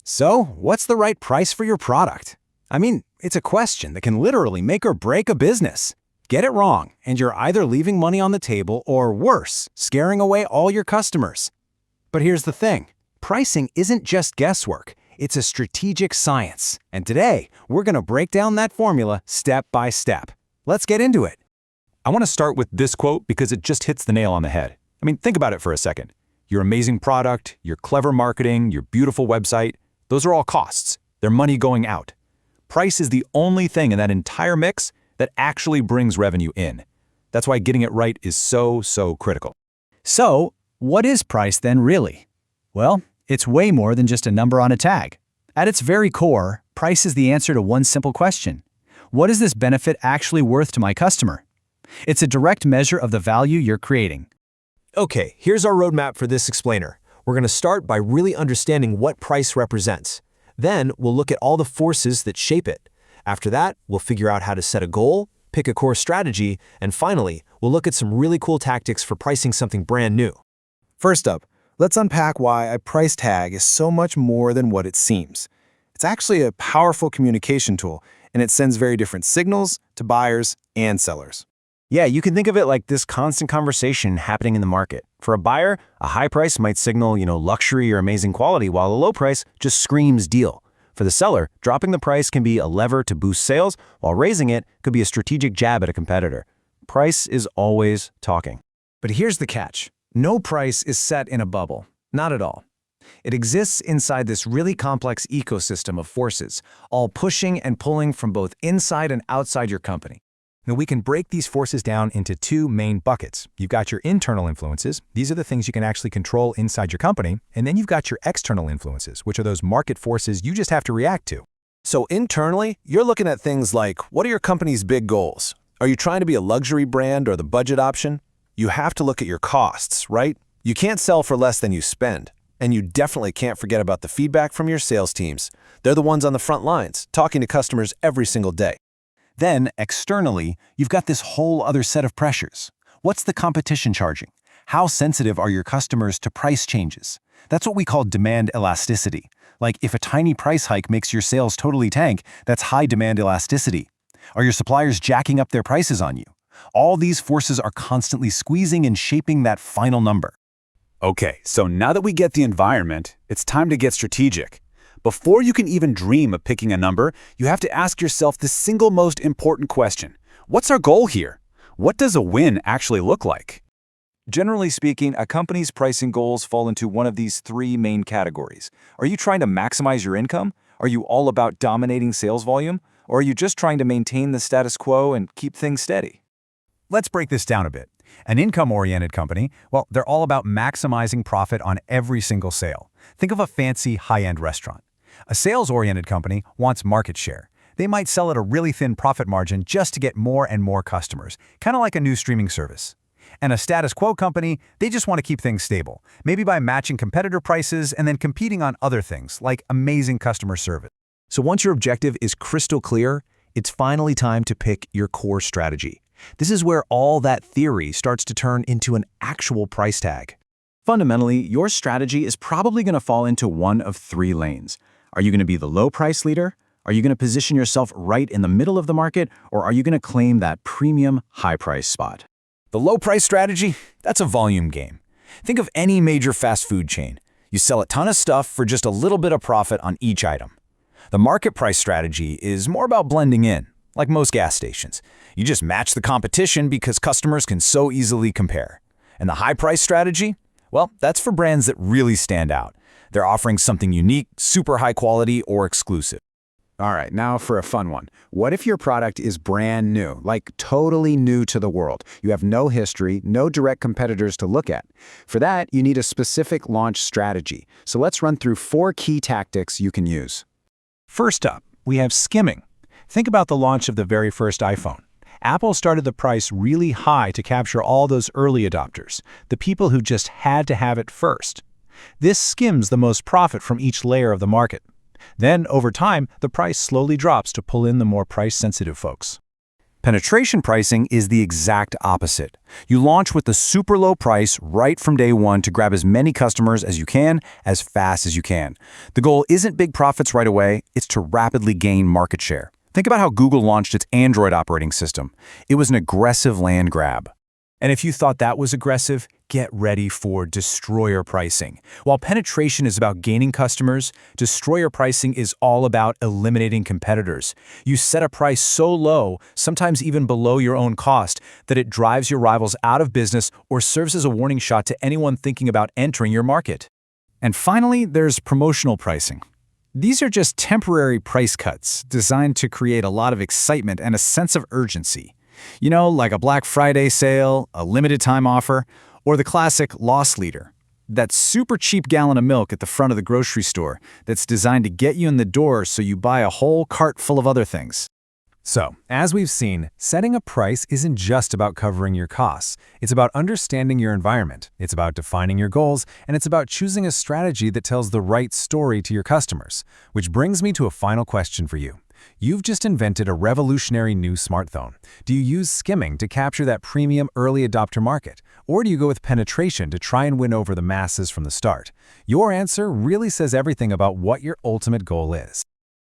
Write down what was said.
So, what's the right price for your product? I mean, it's a question that can literally make or break a business. Get it wrong, and you're either leaving money on the table or worse, scaring away all your customers. But here's the thing. Pricing isn't just guesswork. It's a strategic science. And today, we're going to break down that formula step by step. Let's get into it. I want to start with this quote because it just hits the nail on the head. I mean, think about it for a second. Your amazing product, your clever marketing, your beautiful website, those are all costs. They're money going out. Price is the only thing in that entire mix that actually brings revenue in. That's why getting it right is so critical. So, what is price then really? Well, it's way more than just a number on a tag. At its very core, price is the answer to one simple question. What is this benefit actually worth to my customer? It's a direct measure of the value you're creating. Okay, here's our roadmap for this explainer. We're going to start by really understanding what price represents. Then we'll look at all the forces that shape it. After that, we'll figure out how to set a goal, pick a core strategy, and finally, we'll look at some really cool tactics for pricing something brand new. First up, let's unpack why a price tag is so much more than what it seems. It's actually a powerful communication tool, and it sends very different signals to buyers and sellers. Yeah, you can think of it like this constant conversation happening in the market. For a buyer, a high price might signal, luxury or amazing quality, while a low price just screams deal. For the seller, dropping the price can be a lever to boost sales, while raising it could be a strategic jab at a competitor. Price is always talking. But here's the catch. No price is set in a bubble. Not at all. It exists inside this really complex ecosystem of forces, all pushing and pulling from both inside and outside your company. Now, we can break these forces down into two main buckets. You've got your internal influences. These are the things you can actually control inside your company. And then you've got your external influences, which are those market forces you just have to react to. So internally, you're looking at things like, what are your company's big goals? Are you trying to be a luxury brand or the budget option? You have to look at your costs, right? You can't sell for less than you spend. And you definitely can't forget about the feedback from your sales teams. They're the ones on the front lines, talking to customers every single day. Then, externally, you've got this whole other set of pressures. What's the competition charging? How sensitive are your customers to price changes? That's what we call demand elasticity. Like if a tiny price hike makes your sales totally tank, that's high demand elasticity. Are your suppliers jacking up their prices on you? All these forces are constantly squeezing and shaping that final number. Okay, so now that we get the environment, it's time to get strategic. Before you can even dream of picking a number, you have to ask yourself the single most important question. What's our goal here? What does a win actually look like? Generally speaking, a company's pricing goals fall into one of these three main categories. Are you trying to maximize your income? Are you all about dominating sales volume? Or are you just trying to maintain the status quo and keep things steady? Let's break this down a bit. An income-oriented company, well, they're all about maximizing profit on every single sale. Think of a fancy high-end restaurant. A sales-oriented company wants market share. They might sell at a really thin profit margin just to get more and more customers, kind of like a new streaming service. And a status quo company, they just want to keep things stable, maybe by matching competitor prices and then competing on other things like amazing customer service. So once your objective is crystal clear, it's finally time to pick your core strategy. This is where all that theory starts to turn into an actual price tag. Fundamentally, your strategy is probably going to fall into one of three lanes. Are you going to be the low price leader? Are you going to position yourself right in the middle of the market? Or are you going to claim that premium high price spot? The low price strategy, that's a volume game. Think of any major fast food chain. You sell a ton of stuff for just a little bit of profit on each item. The market price strategy is more about blending in, like most gas stations. You just match the competition because customers can so easily compare. And the high price strategy? Well, that's for brands that really stand out. They're offering something unique, super high quality, or exclusive. All right, now for a fun one. What if your product is brand new, like totally new to the world? You have no history, no direct competitors to look at. For that, you need a specific launch strategy. So let's run through 4 key tactics you can use. First up, we have skimming. Think about the launch of the very first iPhone. Apple started the price really high to capture all those early adopters, the people who just had to have it first. This skims the most profit from each layer of the market. Then, over time, the price slowly drops to pull in the more price-sensitive folks. Penetration pricing is the exact opposite. You launch with the super low price right from day one to grab as many customers as you can, as fast as you can. The goal isn't big profits right away, it's to rapidly gain market share. Think about how Google launched its Android operating system. It was an aggressive land grab. And if you thought that was aggressive, get ready for destroyer pricing. While penetration is about gaining customers, destroyer pricing is all about eliminating competitors. You set a price so low, sometimes even below your own cost, that it drives your rivals out of business or serves as a warning shot to anyone thinking about entering your market. And finally, there's promotional pricing. These are just temporary price cuts designed to create a lot of excitement and a sense of urgency. You know, like a Black Friday sale, a limited time offer, or the classic loss leader. That super cheap gallon of milk at the front of the grocery store that's designed to get you in the door so you buy a whole cart full of other things. So, as we've seen, setting a price isn't just about covering your costs. It's about understanding your environment, it's about defining your goals, and it's about choosing a strategy that tells the right story to your customers. Which brings me to a final question for you. You've just invented a revolutionary new smartphone. Do you use skimming to capture that premium early adopter market? Or do you go with penetration to try and win over the masses from the start? Your answer really says everything about what your ultimate goal is.